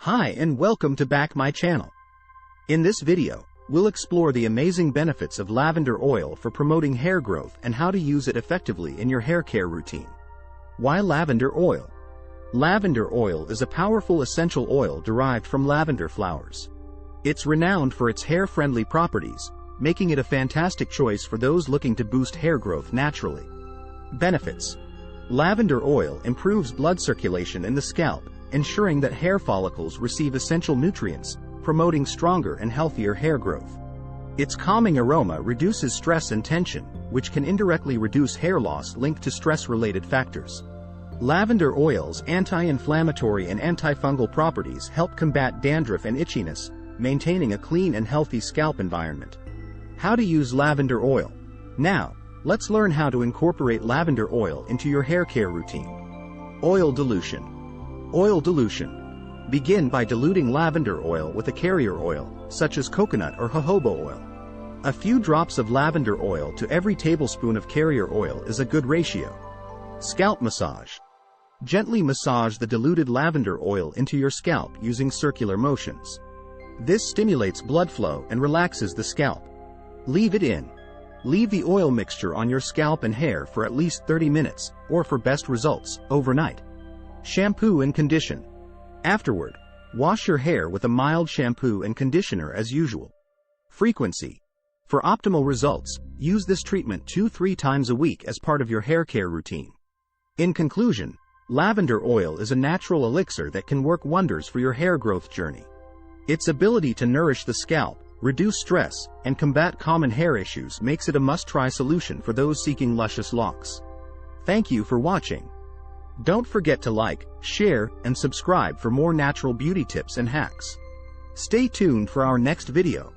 Hi and welcome to back my channel. In this video, we'll explore the amazing benefits of lavender oil for promoting hair growth and how to use it effectively in your hair care routine. Why lavender oil? Lavender oil is a powerful essential oil derived from lavender flowers. It's renowned for its hair-friendly properties, making it a fantastic choice for those looking to boost hair growth naturally. Benefits: lavender oil improves blood circulation in the scalp, ensuring that hair follicles receive essential nutrients, promoting stronger and healthier hair growth. Its calming aroma reduces stress and tension, which can indirectly reduce hair loss linked to stress-related factors. Lavender oil's anti-inflammatory and antifungal properties help combat dandruff and itchiness, maintaining a clean and healthy scalp environment. How to use lavender oil? Now, let's learn how to incorporate lavender oil into your hair care routine. Oil dilution. Oil dilution. Begin by diluting lavender oil with a carrier oil, such as coconut or jojoba oil. A few drops of lavender oil to every tablespoon of carrier oil is a good ratio. Scalp massage. Gently massage the diluted lavender oil into your scalp using circular motions. This stimulates blood flow and relaxes the scalp. Leave it in. Leave the oil mixture on your scalp and hair for at least 30 minutes, or for best results, overnight. Shampoo and condition. Afterward, wash your hair with a mild shampoo and conditioner as usual. Frequency. For optimal results, use this treatment 2-3 times a week as part of your hair care routine. In conclusion, lavender oil is a natural elixir that can work wonders for your hair growth journey. Its ability to nourish the scalp, reduce stress, and combat common hair issues makes it a must-try solution for those seeking luscious locks. Thank you for watching. Don't forget to like, share, and subscribe for more natural beauty tips and hacks. Stay tuned for our next video.